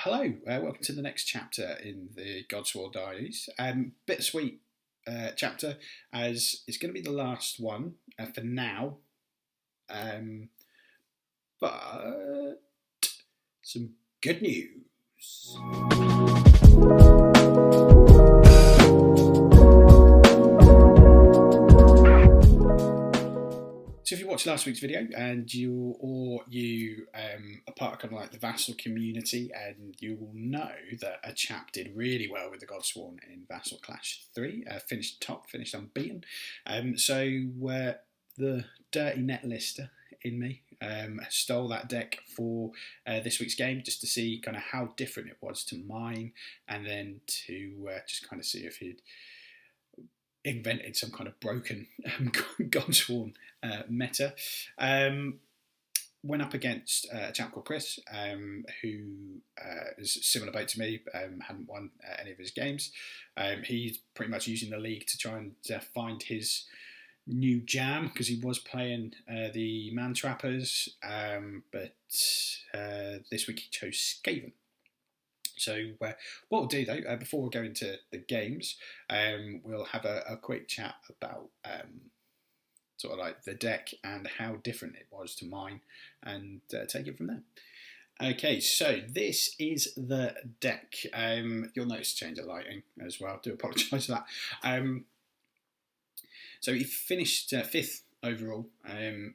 Hello, welcome to the next chapter in the Godsworn Diaries. Bittersweet chapter, as it's going to be the last one for now. But some good news. So if you watched last week's video and you are part of kind of like the Vassal community, and you will know that a chap did really well with the Godsworn in Vassal Clash 3, finished top, finished unbeaten. So the dirty net lister in me stole that deck for this week's game, just to see kind of how different it was to mine, and then to just kind of see if he'd invented some kind of broken Godsworn meta. Went up against a chap called Chris, who is similar boat to me, hadn't won any of his games. He's pretty much using the league to try and find his new jam, because he was playing the Man Trappers, but this week he chose Skaven. So what we'll do though, before we go into the games, we'll have a quick chat about sort of like the deck and how different it was to mine, and take it from there. Okay, so this is the deck. You'll notice a change of lighting as well. I do apologise for that. So he finished 5th overall,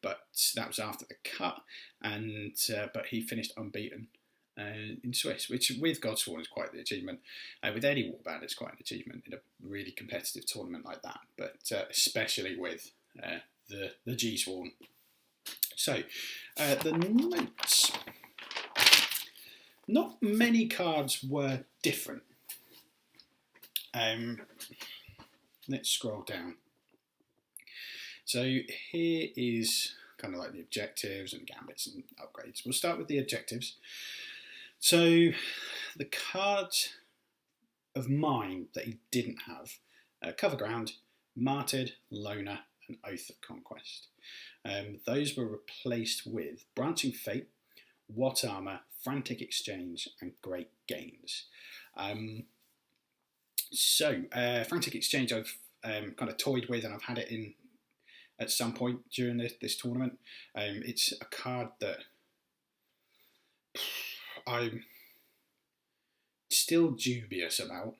but that was after the cut, and but he finished unbeaten in Swiss, which with Godsworn is quite the achievement. With any warband, it's quite an achievement in a really competitive tournament like that, but especially with the G-Sworn. So the notes. Not many cards were different. Let's scroll down. So here is kind of like the objectives and gambits and upgrades. We'll start with the objectives. So the cards of mine that he didn't have: Cover Ground, Martyred, Loner, and Oath of Conquest. Those were replaced with Branching Fate, What Armor, Frantic Exchange, and Great Gains. Frantic Exchange I've kind of toyed with, and I've had it in at some point during this tournament. It's a card that I'm still dubious about,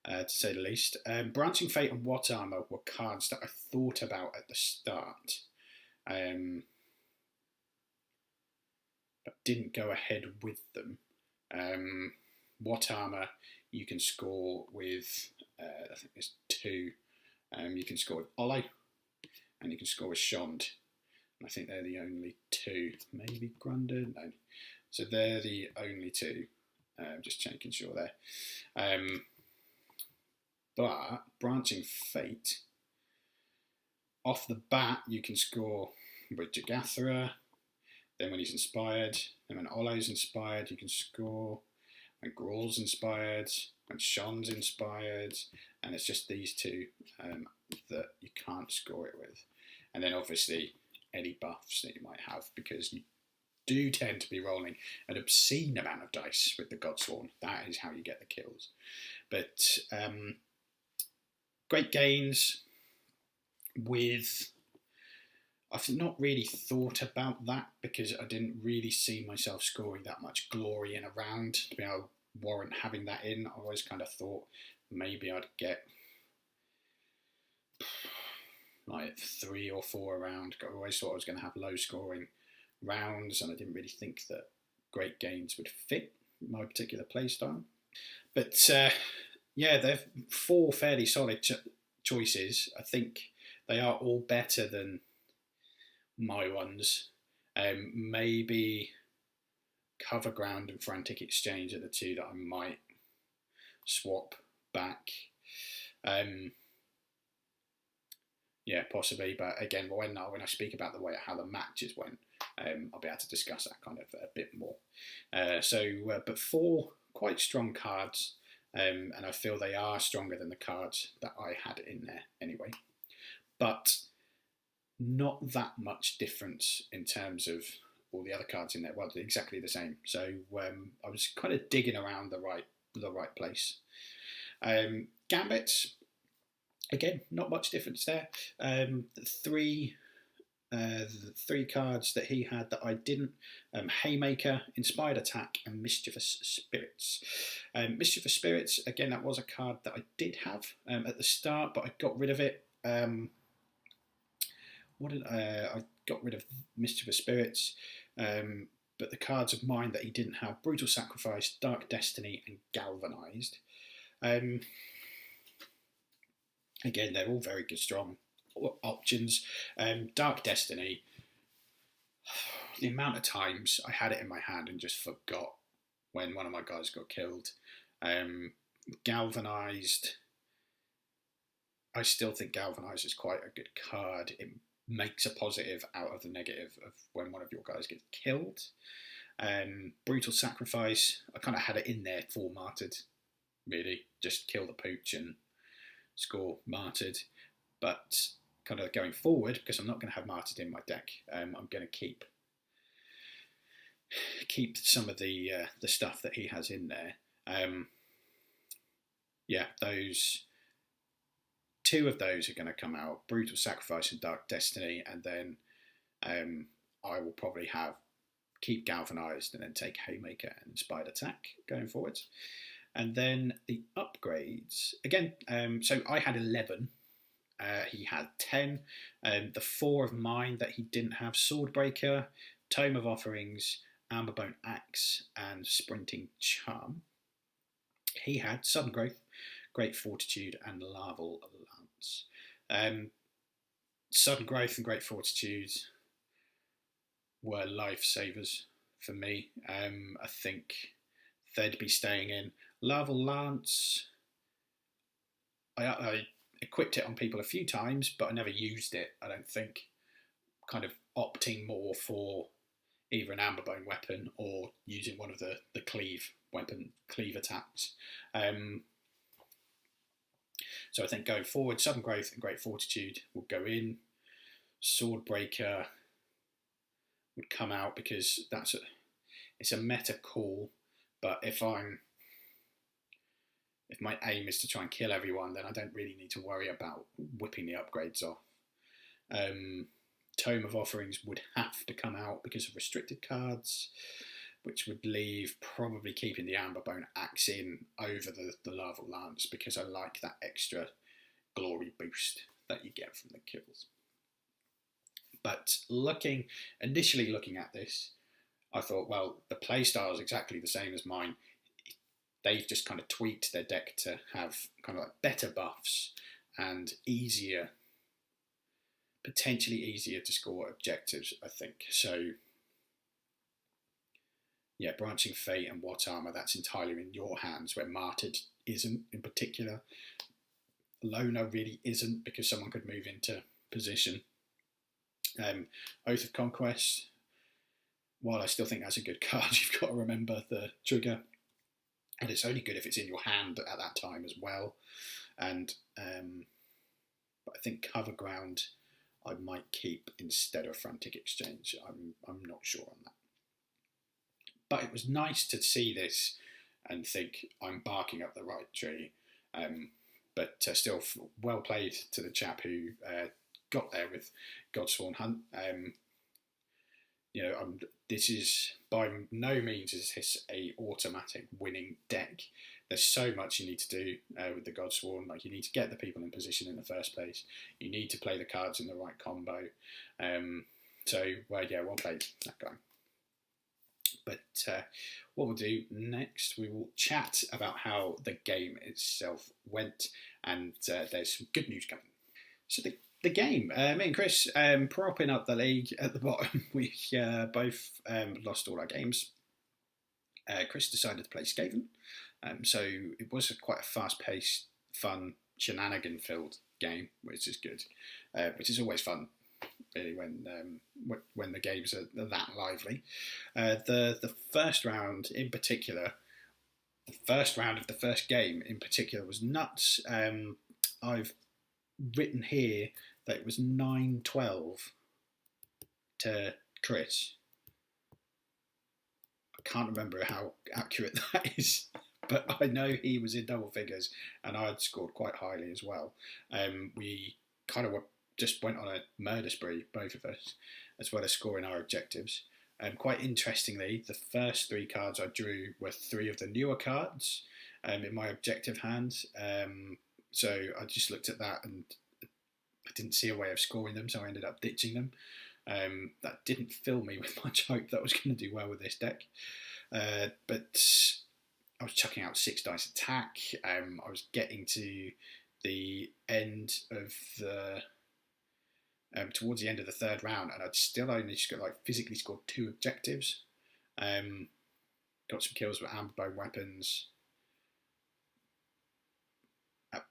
to say the least. Branching Fate and What Armor were cards that I thought about at the start, but didn't go ahead with them. What Armor you can score with, I think there's 2. You can score with Olo, and you can score with Shond. And I think they're the only 2. Maybe Grunder? No. So they're the only 2. Just checking sure there. But Branching Fate, off the bat, you can score with Jagathra. Then when he's inspired, then when Olo's inspired, you can score. When Grawl's inspired, when Shon's inspired, and it's just these 2 that you can't score it with. And then obviously any buffs that you might have, because you do tend to be rolling an obscene amount of dice with the Godsworn. That is how you get the kills. But Great Gains with... I've not really thought about that, because I didn't really see myself scoring that much glory in a round to be able to warrant having that in. I always kind of thought maybe I'd get like 3 or 4 around. I always thought I was going to have low scoring rounds, and I didn't really think that Great Gains would fit my particular playstyle. But yeah, they're 4 fairly solid choices. I think they are all better than my ones. Maybe Cover Ground and Frantic Exchange are the 2 that I might swap back. Yeah, possibly. But again, when I speak about the way how the matches went, I'll be able to discuss that kind of a bit more. But 4 quite strong cards, and I feel they are stronger than the cards that I had in there anyway. But not that much difference in terms of all the other cards in there. Well, exactly the same. So I was kind of digging around the right place. Gambits, again, not much difference there. The three cards that he had that I didn't: Haymaker, Inspired Attack, and Mischievous Spirits. Mischievous Spirits, again, that was a card that I did have at the start, but I got rid of it. I got rid of Mischievous Spirits, but the cards of mine that he didn't have: Brutal Sacrifice, Dark Destiny, and Galvanized. Again, they're all very good, strong options. Dark Destiny, the amount of times I had it in my hand and just forgot when one of my guys got killed. Galvanized, I still think Galvanized is quite a good card. It makes a positive out of the negative of when one of your guys gets killed. Brutal Sacrifice, I kind of had it in there for martyred, really. Just kill the pooch and score martyred. But kind of going forward, because I'm not going to have martyred in my deck, I'm going to keep some of the stuff that he has in there. Those two of those are going to come out: Brutal Sacrifice and Dark Destiny, and then I will probably keep Galvanized and then take Haymaker and Inspired Attack going forward. And then the upgrades again. So I had 11. He had 10. The 4 of mine that he didn't have: Swordbreaker, Tome of Offerings, Amberbone Axe, and Sprinting Charm. He had Sudden Growth, Great Fortitude, and Larval Lance. Sudden Growth and Great Fortitude were lifesavers for me. I think they'd be staying in. Larval Lance, I equipped it on people a few times, but I never used it, I don't think. Kind of opting more for either an Amberbone weapon or using one of the cleave attacks. So I think going forward, Sudden Growth and Great Fortitude will go in. Swordbreaker would come out because it's a meta call, but if my aim is to try and kill everyone, then I don't really need to worry about whipping the upgrades off. Tome of Offerings would have to come out because of restricted cards, which would leave probably keeping the Amberbone Axe in over the Larval Lance, because I like that extra glory boost that you get from the kills. But initially looking at this, I thought, well, the playstyle is exactly the same as mine. They've just kind of tweaked their deck to have kind of like better buffs and potentially easier to score objectives, I think. So, yeah, Branching Fate and What Armor, that's entirely in your hands, where Martyred isn't in particular. Loner really isn't, because someone could move into position. Oath of Conquest, while I still think that's a good card, you've got to remember the trigger. And it's only good if it's in your hand at that time as well. And but I think Cover Ground I might keep instead of Frantic Exchange. I'm not sure on that. But it was nice to see this and think I'm barking up the right tree. But still, well played to the chap who got there with Godsworn Hunt. This is by no means is this a automatic winning deck. There's so much you need to do with the Godsworn. Like, you need to get the people in position in the first place. You need to play the cards in the right combo. Well played, that guy. But what we'll do next, we will chat about how the game itself went, and there's some good news coming. So the game, me and Chris propping up the league at the bottom. We both lost all our games. Chris decided to play Skaven, so it was quite a fast-paced, fun, shenanigan-filled game, which is good, which is always fun, really, when the games are that lively. The first round in particular, the first round of the first game in particular was nuts. I've written here that it was 9-12 to Chris. can't remember how accurate that is, but I know he was in double figures, and I had scored quite highly as well. We kind of just went on a murder spree, both of us, as well as scoring our objectives. Quite interestingly, the first 3 cards I drew were 3 of the newer cards in my objective hand. So I just looked at that and I didn't see a way of scoring them, so I ended up ditching them. That didn't fill me with much hope that I was going to do well with this deck. But I was chucking out 6 dice attack. I was getting to the end of the towards the end of the 3rd round, and I'd still only physically scored 2 objectives. Got some kills with amber bone weapons,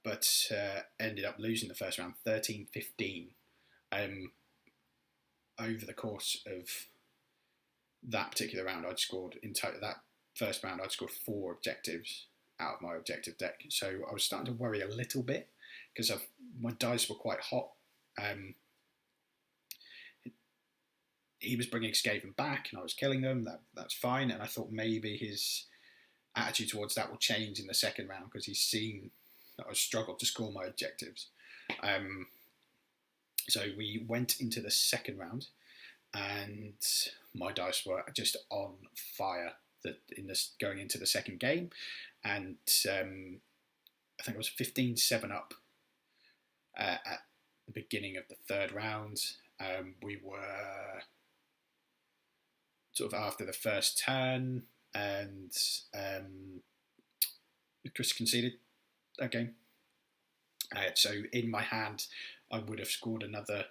but ended up losing the first round 13-15. Over the course of that particular round, I'd scored in total, that first round, I'd scored 4 objectives out of my objective deck. So I was starting to worry a little bit because my dice were quite hot. He was bringing Skaven back and I was killing them. That's fine. And I thought maybe his attitude towards that will change in the 2nd round because he's seen that I struggled to score my objectives. So we went into the 2nd round and my dice were just on fire going into the 2nd game. And I think I was 15-7 up at the beginning of the 3rd round. We were sort of after the first turn, and Chris conceded that game. So in my hand, I would have scored another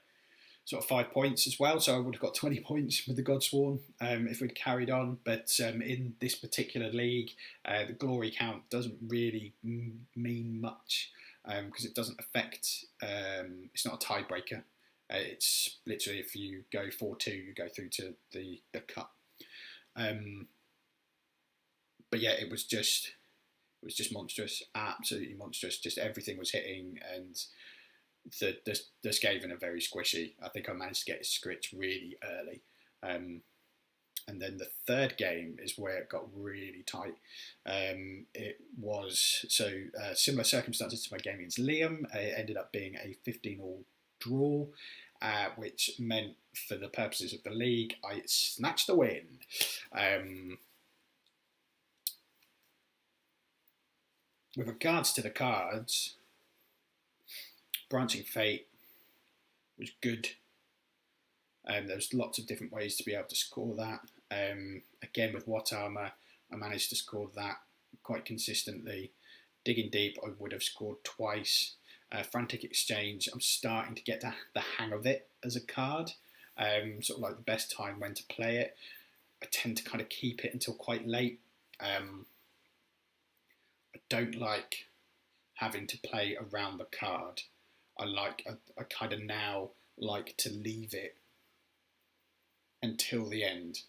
sort of 5 points as well. So I would have got 20 points with the Godsworn if we'd carried on. But in this particular league, the glory count doesn't really mean much because it doesn't affect. It's not a tiebreaker. It's literally if you go 4-2, you go through to the cup. But yeah, it was just monstrous, absolutely monstrous. Just everything was hitting, and the Skaven are very squishy. I think I managed to get his scritch really early. And then the 3rd game is where it got really tight. It was similar circumstances to my game against Liam. It ended up being a 15-all draw, which meant for the purposes of the league, I snatched the win. With regards to the cards, Branching Fate was good. There's lots of different ways to be able to score that. Again, with What Armor, I managed to score that quite consistently. Digging Deep, I would have scored twice. Frantic Exchange, I'm starting to get the hang of it as a card. Sort of like the best time when to play it. I tend to kind of keep it until quite late. I don't like having to play around the card. I kind of now like to leave it until the end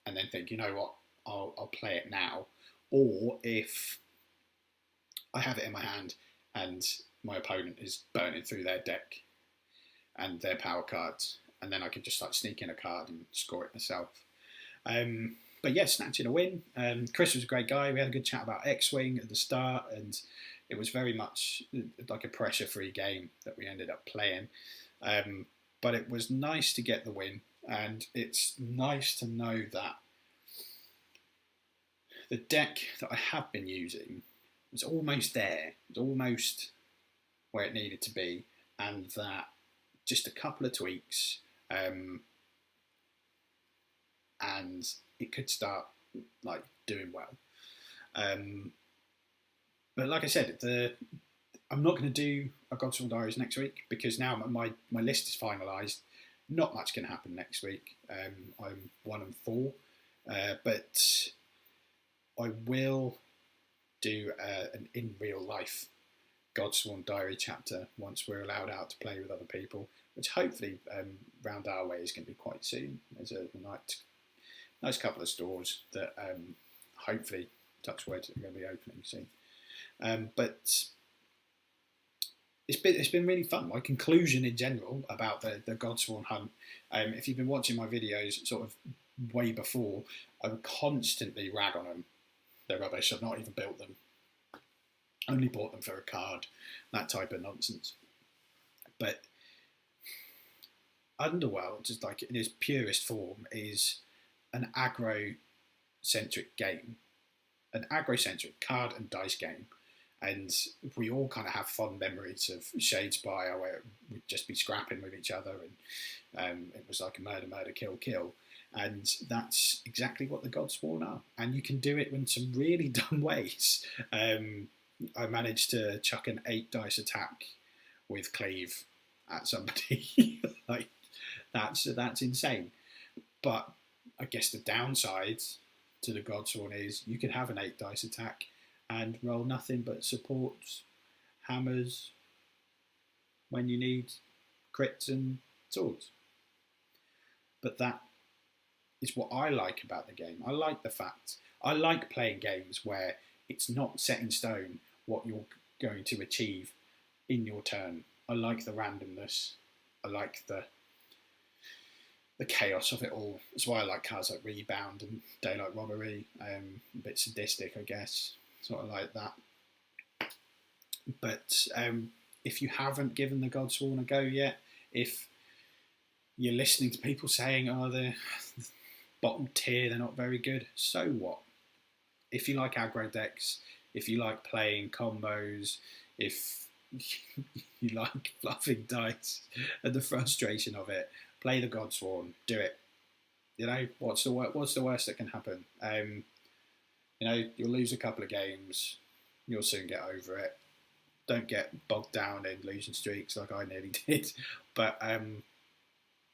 and then think, you know what, I'll play it now. Or if I have it in my hand and my opponent is burning through their deck and their power cards, and then I can just like sneak in a card and score it myself. But yeah, snatching a win. Chris was a great guy. We had a good chat about X-Wing at the start, and it was very much like a pressure-free game that we ended up playing. But it was nice to get the win, and it's nice to know that the deck that I have been using was almost there. It was almost where it needed to be, and that just a couple of tweaks, and it could start like doing well. But like I said, I'm not going to do a Godsworn Diaries next week because now my list is finalised. Not much can happen next week. I'm 1-4, but I will do an in real life Godsworn Diary chapter once we're allowed out to play with other people, which hopefully round our way is going to be quite soon. There's a nice couple of stores that hopefully, touch wood, are going to be opening soon. But it's been really fun. My conclusion in general about the Godsworn hunt, if you've been watching my videos sort of way before, I would constantly rag on them. They're rubbish. I've not even built them. Only bought them for a card. That type of nonsense. But Underworld, just like in its purest form, is an aggro-centric game, an aggro-centric card and dice game. And we all kind of have fond memories of Shadespire, where we'd just be scrapping with each other, and it was like a murder, murder, kill, kill. And that's exactly what the Godsworn are. And you can do it in some really dumb ways. I managed to chuck an 8 dice attack with cleave at somebody. Like that's insane. But I guess the downside to the Godsworn is you can have an 8 dice attack and roll nothing but supports, hammers, when you need crits and swords. But that is what I like about the game. I like the fact, I like playing games where it's not set in stone what you're going to achieve in your turn. I like the randomness. I like the chaos of it all. That's why I like cards like Rebound and Daylight Robbery. A bit sadistic, I guess. Sort of like that. But if you haven't given the Godsworn a go yet, if you're listening to people saying, oh, they're bottom tier, they're not very good, so what? If you like aggro decks, if you like playing combos, if you like fluffing dice and the frustration of it, play the Godsworn, do it. You know, what's the worst that can happen? You know, you'll lose a couple of games, you'll soon get over it. Don't get bogged down in losing streaks like I nearly did. But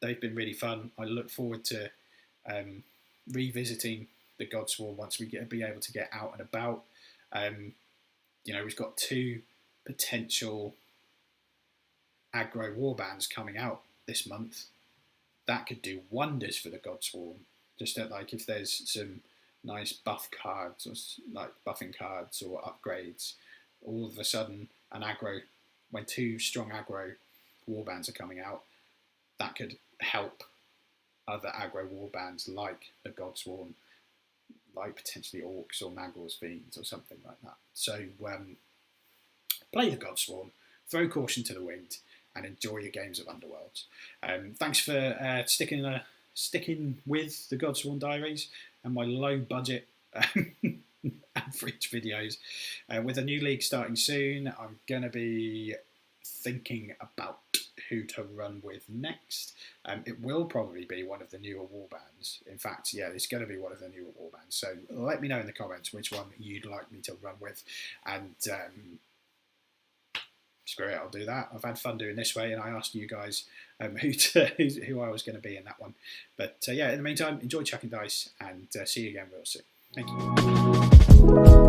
they've been really fun. I look forward to revisiting the Godsworn once we be able to get out and about. You know, we've got 2 potential aggro warbands coming out this month. That could do wonders for the Godsworn. Just that, like, if there's some nice buff cards or like buffing cards or upgrades, all of a sudden an aggro, when 2 strong aggro warbands are coming out, that could help other aggro warbands like the Godsworn, like potentially Orcs or Naggles Fiends or something like that. So play the Godsworn, throw caution to the wind, and enjoy your games of Underworlds. Thanks for sticking with the Godsworn Diaries and my low budget average videos. With a new league starting soon, I'm going to be thinking about who to run with next. It will probably be one of the newer warbands. In fact, yeah, it's going to be one of the newer warbands. So let me know in the comments which one you'd like me to run with, and screw it, I'll do that. I've had fun doing this way, and I asked you guys who I was going to be in that one. But yeah, in the meantime, enjoy chucking dice, and see you again real soon. Thank you.